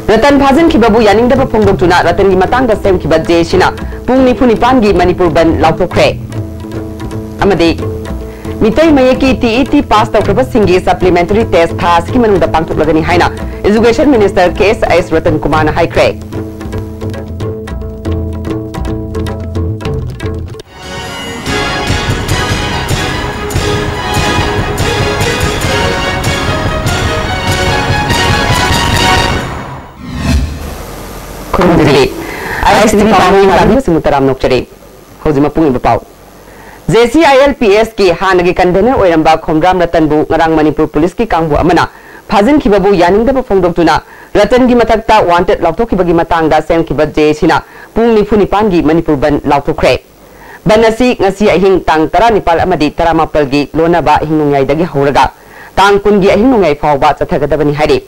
रतन फाजन खिबाबु यानिंगदब फोंदोक्तुना रतन की मतंग सेम खिबा जेसिना पुंग निफु निपान की मणिपुर बन लाउथोखरे अमदे मितई मयकी टीईटी पास तौखरब सिंगी सप्लीमेंटरी टेस्ट थास की मनुदा पांगथोकलगनी हाइना education minister KS Ratan Kumar ना हाइख्रे JCILPS की हानगी कन्वेनर ओइरंबा खोमराम रतनबु ngarang मणिपुर पुलिस की कांगबु अमना फाजिन खिबाबु यानिंगदब फोंदोक्तुना रतन की मथक्ता वांटेड लाउथोखिबगी मतांगदा सेमखिबा जेसिना पुंग निफु निपान की मणिपुर बन लाउथोखरे बनसी ngasi अहिंग तांग 19 अमदी 19 की लोनाबा हिंगनुंगाइदगी हौरगा तांग 10 की अहिंगनुंगाइ फावबा चथगदबनी हाइदे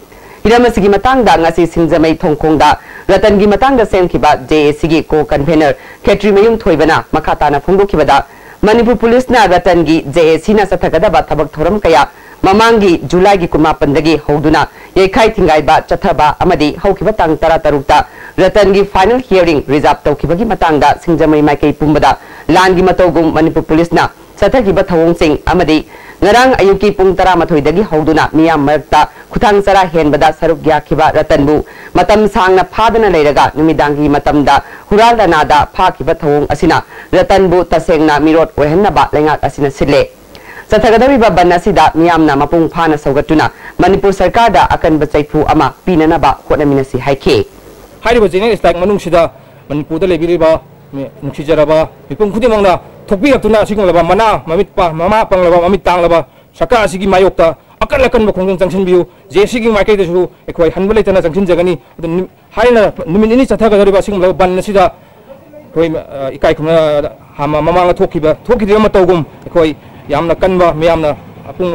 हिरमसिगी मतांगदा ngasi सिंगजमै थोंखोंगदा रतन की मतांगदा सेमखिबा JAC की को कन्वेनर खेत्रीमयुम थोइबना मखाताना फोंदोखिबदा मणिपुर पुलिस ना रतन की JAC ना सथगदबा थबक थोरम कया ममांगी जुलाई की 19 हौदुना येखाई थिंगाइबा चथबा अमदी हौखिबा तांग 13 रतन की फाइनल हियरिंग रिजर्व तौखिबगी मतांगदा सिंगजमै माइकै पुंबदा लान की मतौगुम मणिपुर पुलिस ना सथगिबा थवोंसिंग अमदी ngarang ayuki pung 12 dagi hौदुना मियाम मरता खुथांग सरा हेनबदा सरुक याखिबा रतनबु मतम सांगना फादना लेरगा नुमिदांगी मतमदा हुरालनादा फाखिबा थवोंग असिना रतनबु तसेंगना मिरोट ओहन्नबा लेंगाक असिना सिले सथगदबिबा बनसिदा मियामना मपुंग फाना सौगतुना मणिपुर सरकार दा अकनबा चैफु अमा पीननबा होनमिनसि हाइखे हारिबा जेने स्टाक मनुंगसिदा मणिपुर दा लेबिरिबा नुखिजरबा मिपुंग खुदिमंगना थोकबिरतुना असिगुंगलबा मना ममितपा ममा पंगलबा ममित तांगलबा सका असिगी मायोक्ता अकल अकन बखोंजन जंक्शनबियु JAC की माइकैदसु एखोय हनबा लेतना जंक्शन जगनी हाइना नुमिनिनि चथगदरिबा असिगुंगलबा बनसिदा कोई इकाई खुना हामा ममांगा थोकिदिबा मतौगुम एखोय यामना कनबा मियामना अपुंग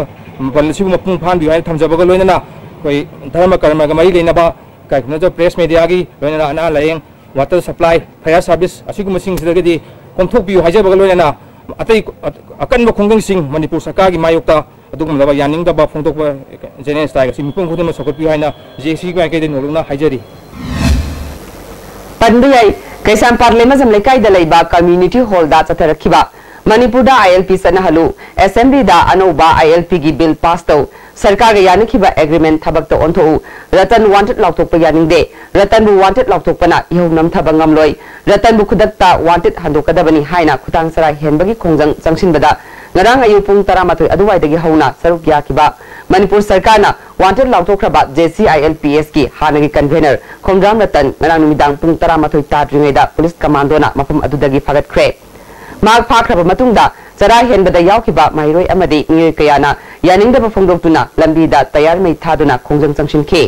बनसिगु मपुंग फानबियु हाइ थमजबगा लोइनना कोई धर्म कर्मगा मरि लेनबा काई खुना जो प्रेस मीडिया की लोइनना अना लायेंग वाटर सप्लाई फायर सर्विस असिगुम सिंगसिदगदी कोंथोकबियु हाइजबगा लोइनना अतै अकनबा खोंगंसिंग मणिपुर सरकार की मायोक्ता अदुगुमलबा यानिंगदबा फोंदोकबा जेने स्टाइल असि मिपुंग खुदिम सकोपियु हाइना JAC की माइकैदे नोलुना हाइजरी पंदुयाई कैसाम पार्लियामेंट लेकाइदा लेबा कम्युनिटी हॉल दा चथरखिबा मणिपुर दा ILP सनहलु असेंबली दा अनोबा ILP की बिल पास तो सरकार के यानिखिबा एग्रीमेंट थबक तो ओंथो रतन वांटेड लाउथोप यानिंगदे रतन बु वांटेड लाउथोपना इहो नमथबा ngamloi रतन बु खुदक्ता वांटेड हंदोकदबनी हाइना खुतांग सरा हेनबगी खोंजंग जंगसिनबदा ngarang ayu pung 13 aduwaidagi hauna saruk yakiba Manipur सरकार ना वांटेड लाउथोखरबा JCILPS की हानगी convenor Khomram Ratan ngarang numidag pung 13 ताद्रिङैदा पुलिस कमांडो ना मफम अदुदगी फागतख्रे माग फाखरबा मतुंगदा चरा हेनबदा यावखिबा माइरोय अमदी मियोय कयाना यानिंगदबा फोंदोक्तुना लंबीदा तयार मै थादुना खोंजंग चंगसिनखे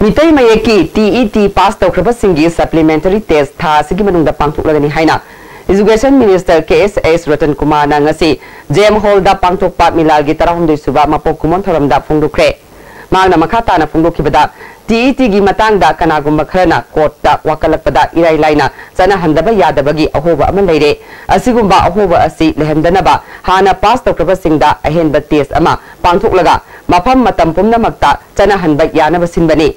मितई मयकी TET पास तौखरबा सिंगी सप्लीमेंटरी टेस्ट था सिगी मनुंगदा पांगथोकलगनी हाइना education minister KS Ratan Kumar ना ngasi JM हॉल दा पांगथोकपा मिलागी 19 सुबा मपोक कुमन थरमदा फोंदोखरे मांगना मखाताना फोंदोखिबदा TET की मतांगदा कनागुम्बा खरना कोर्टदा वाकलकपदा इराई लाइना चना हंदबा यादबगी अहोबा अमन लेरे असिगुम्बा अहोबा असि लेहंदनबा हाना पास तौखरबा सिंगदा अहेनबा टेस्ट अमा पांगथोकलगा मफम मतम पुमनमक्ता चना हंबा यानबा सिनबनी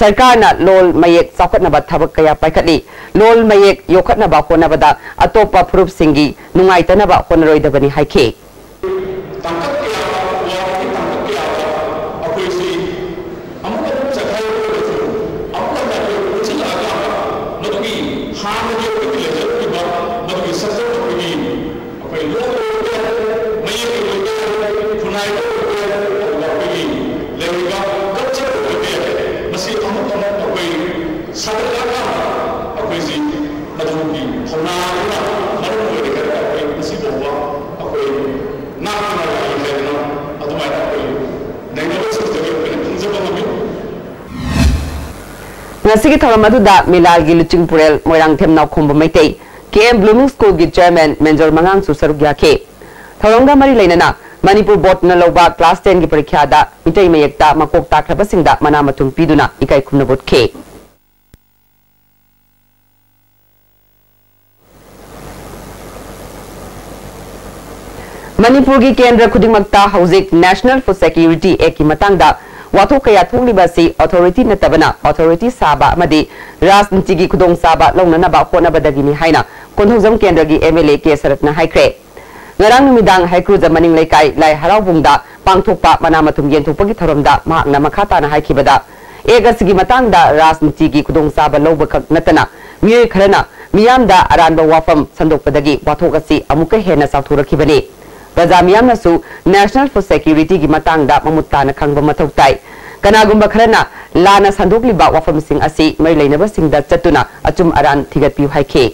सरकार ना लोल मयेक चाखटनबा थबक कया पाइखटली लोल मयेक योखटनबा होनबदा अतोपा फुरुप सिंगी नुंगाइतनबा होनरोइदबनी हाइखे ngasi thawam aduda milalgi luching purel moirang themna khomba maitei KM Blooming School gi chairman Menjor Mangang su saruk yakhe thawamga mari leinana Manipur board na loba class 10 gi parikha da mitei mayekta makok takraba singda mana matum piduna ikai khumna bot khe Manipur की केंद्र खुदिमक्ता हौजिक national food security act की मतंगदा वाथो कया थोंगलिबसी authority नतबना authority साबा अमदी राजनीति की खुदोंग साबा लौननबा होनबदगिनी हाइना कोंथौजम केंद्र की एमएलए के सरतना हाइख्रे ngarang numidang haikruza maning leikai lai haraubungda pangthokpa manamathum yenthokpagi thoromda mahakna makhata na haikibada egasigi matangda rajniti gi khudong saba lobba khak natana mioi kharana miyamda aranba wafam sandokpadagi wathokasi amuka hena sauthorakhibani praja miyamna su national food security gi matangda mamuttana khangba mathoktai kanagumba kharana lana sandokliba wafam sing asi mai leinaba singda chatuna achum aran thigatpiu haike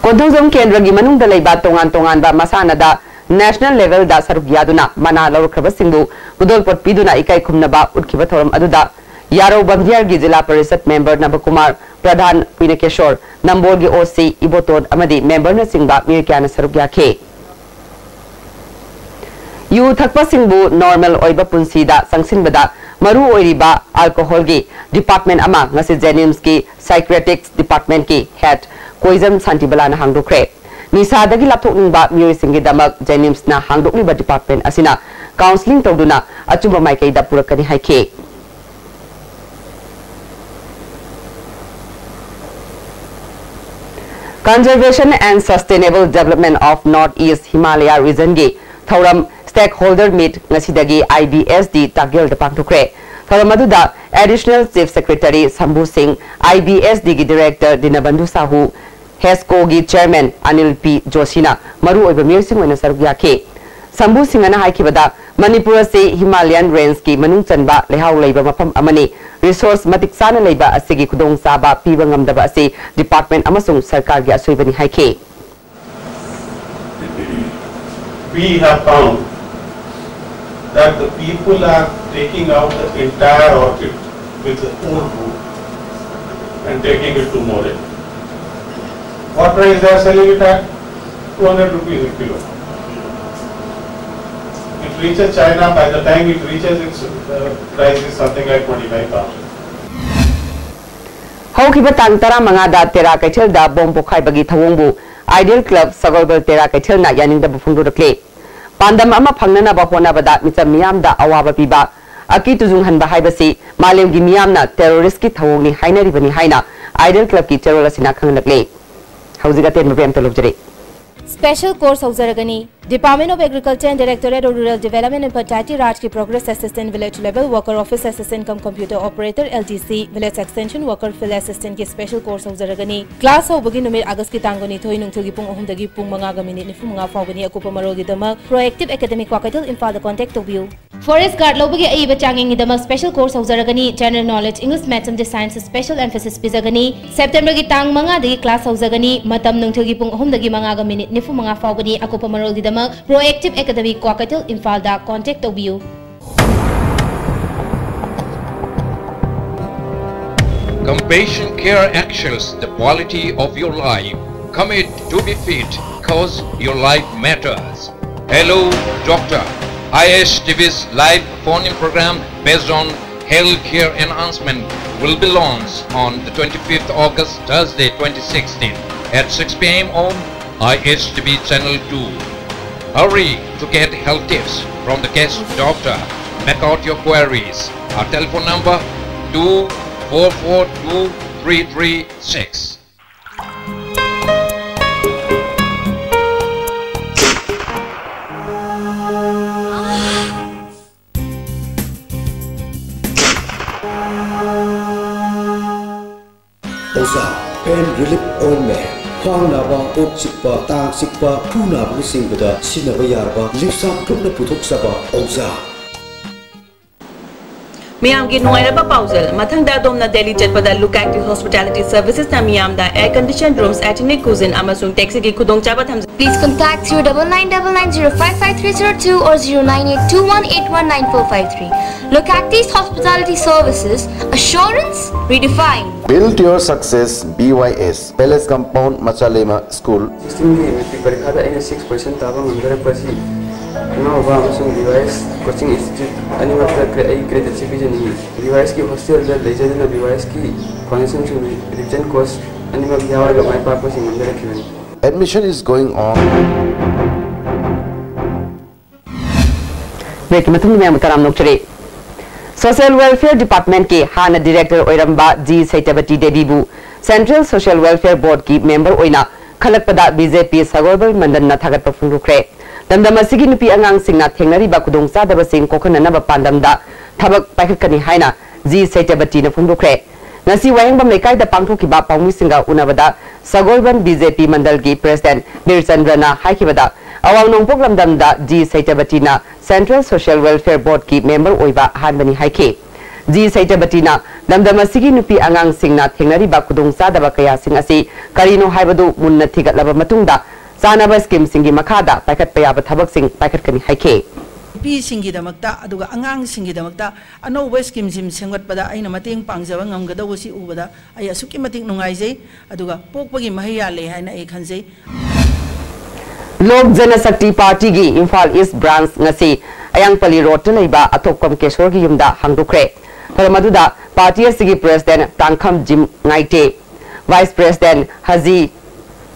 Konthoujam केंद्र की मनुंग दा लेबा तोंगान तोंगान बा मसानादा national level दा सरुक यादुना मना लौरखबा सिंगु गुदोलपोट पीदुना इकाई खुमनबा उठखिबा theorem अदुदा यारो बंदियार की जिला परिषद मेंबर नबकुमार प्रधान पिनकेश्वर नंबोल की ओसी इबोतोन अमदी मेंबर न सिंगबा मिरक्याना सरुक याखे यू थकपा सिंगबु नॉर्मल ओइबा पुंसीदा संगसिनबदा मरु ओइरिबा अल्कोहल की डिपार्टमेंट अमा ngasi जेनिम्स की साइक्रेटिक्स डिपार्टमेंट की हेड कोइजम शांतिबला ना हांगदोख्रे निसादगी लाथोकनिंबा मियोइसिंगी दमक जेनिम्स ना हांगदोकलिबा डिपार्टमेंट असिना काउंसलिंग तौदुना अचुबा माइकैदा पुरकनी हाइखे Conservation and Sustainable Development of Northeast Himalaya Region की थौरम स्टेकहोल्डर मीट ngasi IBSD तागेल द पांगथोख्रे थौरम अदुदा additional chief secretary Shambhu Singh IBSD की डायरेक्टर दिनबंधु साहू हेस्को की चेयरमैन अनिल पी जोशीना मरु ओइबा मियोसिंग ओइना सरुक याखे शंभू सिंहना हाइखिबदा मणिपुर से हिमालयन रेंज की मनुंग चनबा लेहाउ लेबा मफम अमनी रिसोर्स मतिक साना लेबा असिगी खुदोंग साबा पीबा ngamdaba असे डिपार्टमेंट अमसुंग सरकार की असोइबनी हाइखे We have found that the people are taking out the entire orchid with the old root and taking it to Moreh. What price they are selling it at? 200 rupees a kilo. It reaches China, by the time it reaches its price is something like 25,000. Haukiba tang tara mangada tera kaithel da bom pokhai bagi thawongbu Ideal Club Sagolbal tera kaithel na yaning da bufungdu rakle pandam ama phangnana ba hona bada micham miyam da awaba piba aki tujung hanba haibasi malem gi miyam na terrorist ki thawongni hainari bani haina Ideal Club ki terror asina khanglakle haujiga ten mabem tolobjare Special course Hauzaragani, Department of Agriculture and Directorate of Rural Development and Panchayati Raj की Progress Assistant Village Level Worker Office Assistant cum Computer Operator LGC Village Extension Worker Field Assistant की Special course Hauzaragani. Class होबगी नुमिर अगस्त की तांगनी थोई नुंगथुगी पुंग अहुमदगी पुंग मंगा minute निफु मंगा फावगनी अकुपा मरोगी दमक Proactive Academic Wakatil Imphal the contact tobiu. Forest Guard लोबगी अई बचांगिंग दमक Special course Hauzaragani. General Knowledge English Maths and Science Special Emphasis पिजगनी. September की तांग मंगा दगी class Hauzaragani. मतम नुंगथुगी पुंग अहुमदगी मंगा मिनिट निफु मंगा फावगनी अकुपा मरोगी दमक Proactive Academic Wakatil Imphal da contact tobiu. Compassion Care actions the quality of your life. Commit to be fit cause your life matters. Hello Doctor. ISTV's live phone-in program based on health care enhancement will be launched on the 25th August Thursday 2016 at 6 p.m. on ISTV Channel 2. Hurry to get health tips from the guest doctor. Make out your queries. Our telephone number 24423336. Oza Pain Relief Ointment. Khwang naba, ok sikpa, tang sikpa, phu naba ni singbada sinaba yarba, lipsap thukna puthok saba Oza. मियाम की नुआइरबा पाउजल मथंगदा अदोमना दिल्ली चटपदा look active hospitality services ना मियाम दा air condition rooms ethnic cuisine अमसुंग टैक्सी की खुदोंचाबा थम Please contact 0999905532 or 098218194553. Look at these hospitality services. Assurance redefined. Build your success BYS Palace Compound Machalema School 16 की मेट्रिक परीक्षा दा 6% ताबा मंदर पसी नोवा अमसुंग BYS कोचिंग इंस्टीट्यूट अनिमत क्रेडिट सिबिजनी BYS की हॉस्टल दा लेजन BYS की फाउंडेशन रिजन कोर्स अनिमत यावरगा माय पापसी मंदर खिवन Admission is going on. Break matung में तराम नोक्चरे सोशल वेलफेयर डिपार्टमेंट के हाना डायरेक्टर ओइरंबा जी सैतबती देवीबू सेंट्रल सोशल वेलफेयर बोर्ड की मेंबर ओइना खलकपदा बीजेपी सगोरबल मंडल न थागत पफुंगुख्रे दमदम असिगी नुपी अंगांग सिंगना थेंगनरिबा खुदोंचादब सिंग कोखननब पांदमदा थबक पाइखकनी हाइना जी सैतबती न फुंगुख्रे ngasi wayengbam lekai da pangthokiba pangmi singa unabada sagolban BJP mandal gi president Birchandrana haikibada awang nongpok lamdam da G Saitabati na Central Social Welfare Board ki member oiba hanbani haike G Saitabati na damdam asigi nupi angang singna thengnari ba kudongsa da ba kaya sing asi karino haibadu munna thigatlaba matungda sanaba scheme singi makhada paikat payaba thabak sing paikat kani haike pi singi damakta aduga angang singi damakta anoba scheme sim sengatpada aina mateng pangjaba ngamgadaw si ubada ay asuki mating nungaijay aduga pokpagi mahiya le haina e khanjay Lok Janashakti Party gi Imphal East branch ngasi Ayangpali Road ta leiba atokpam Keshor gi yumda hangdukre paramaduda party asigi president Tangkham Jim Ngaite vice president Haji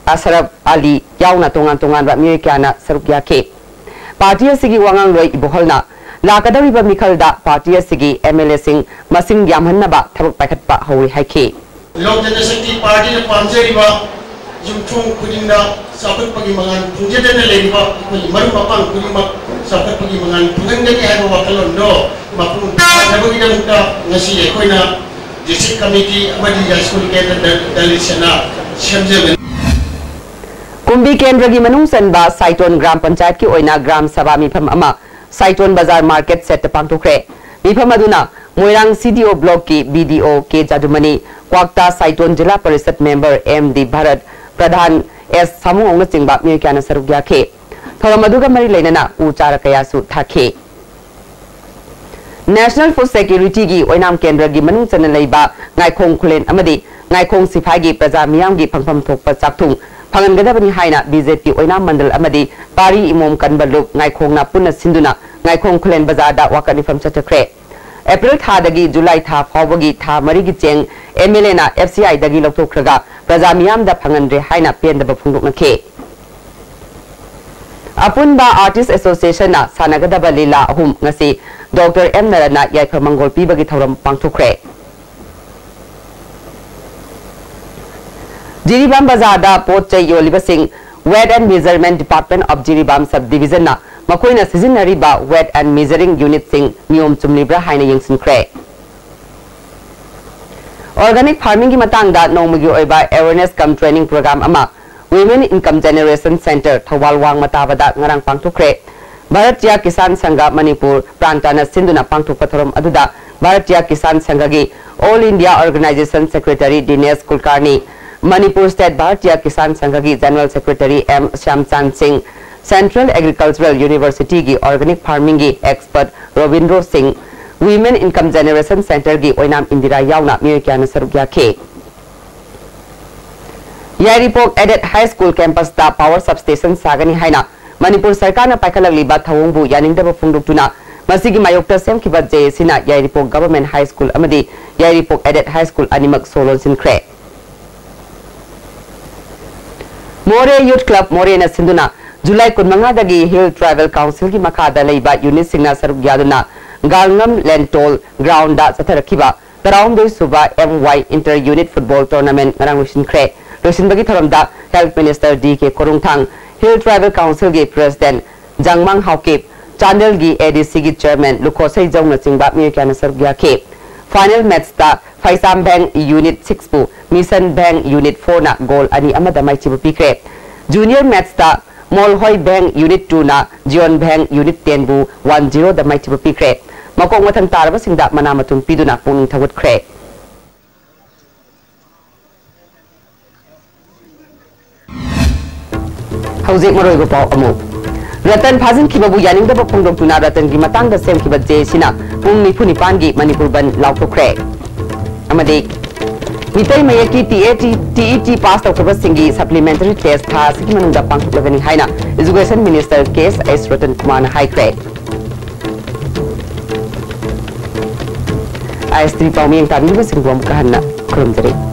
Asraf Ali yauna tongan ba mikyana sarukya ke party asigi wangang loi iboholna lakadariba mikhalda party asigi MLA sing masing yamhanna ba thabak paikhatpa howi haike Lok Janashakti Party na pamjariba jumthung kudinda sapatpagi mangan punjadana leiba maru mapang kudima sapatpagi mangan pungangani haiba wakalon do mapung thabagi damta ngasi ekoina district committee amadi high school kendra dalishana shamjaben Kumbi Kendra gi manung sanba Saiton Gram Panchayat ki oina Gram Sabha mifam ama Saiton Bazar Market set pangthokre mifam aduna Moirang CDO block ki BDO K Jadumani Kwakta Saiton Jila Parishad member MD Bharat Pradhan S Samung na chingba mikyana sarugya ke thoramaduga mari leinana uchara kayasu thake National Food Security gi oinam Kendra gi manung chana leiba ngaikhong khulen amadi ngaikhong siphai gi praja miyam gi phangpham thokpa chakthung Pangangadabani haina BJP oinam mandal amadi pari imom kanbaluk ngaikhong na punna sinduna ngaikhong khulen bazar da wakanifam chatakre April tha dagi July tha fawagi tha mari gi cheng MLA na FCI dagi lokthokraga praja miyam da phangandre haina pendaba phungdokna ke Apunba Artist Association na sanagadaba lila ahum ngasi Dr. M Narana yaikha mangol pibagi thoram pangthokre Jiribam Bazar da Potchay Yoliba Singh Weight and Measurement Department of Jiribam Subdivision na makoina seasonary ba Weight and Measuring Unit Singh niyom chumlibra haina yengsinkre Organic Farming ki matang da nongmagi oiba Awareness cum Training Program ama Women Income Generation Center Thawal Wang Matabada ngarang pangthokre Bharatiya Kisan Sangha Manipur Prantana Sinduna pangthokpa thorom aduda Bharatiya Kisan Sangha gi All India Organization Secretary Dinesh Kulkarni Manipur State Bharatiya Kisan Sangha ki General Secretary M Shamchan Singh Central Agricultural University ki Organic Farming ki Expert Robindro Singh Women Income Generation Center ki oinam Indira yauna mikyana sarugya ke Yairipok Added High School Campus da Power Substation sagani haina Manipur Sarkar na paikalagliba thawongbu yaningdaba phungduktuna masigi mayokta semkiba JSC na Yairipok Government High School amadi Yairipok Added High School animak solon sinkre More Youth Club More na sinduna July 15 dagi Hill Travel Council ki makada leiba unit singna sarugyaduna Galngam Lentol ground da satarakiba Tarawm doi suba MY Inter Unit Football Tournament ngarang sinkre Rosin bagi thoramda Health Minister DK Korungthang Hill Travel Council gi President Jangmang Haukip Chandel gi ADC gi Chairman Lukhosai Jong na chingba mikyana sarugya ke Final match da Faisam Bank Unit 6 pu Mission Bank Unit 4 na goal ani amada mai chibu pikre Junior match da Molhoi Bank Unit 2 na Jion Bank Unit 10 bu 1-0 da mai chibu pikre मकोंग मथंग तारबसिंगदा मना मतुम पिदुना पुनिंग थगुतख्रे हौजिक मरोइबो पाव अमु रतन फाजिन खिबबु यानिंगदब फोंदोक्तुना रतन की Matang same खिब जे सिना पुंग निफु निपान की मणिपुर बन लाउथोख्रे अमदे मितै मयकी TET pass तौखब सिंगी supplementary test था सिकी मनुंदा पांगथुकलगनी हाइना education minister case S Ratan Kumar हाइख्रे आईएस3 पाउमिंग ताबिब सिंगोम कहना खुरमजरे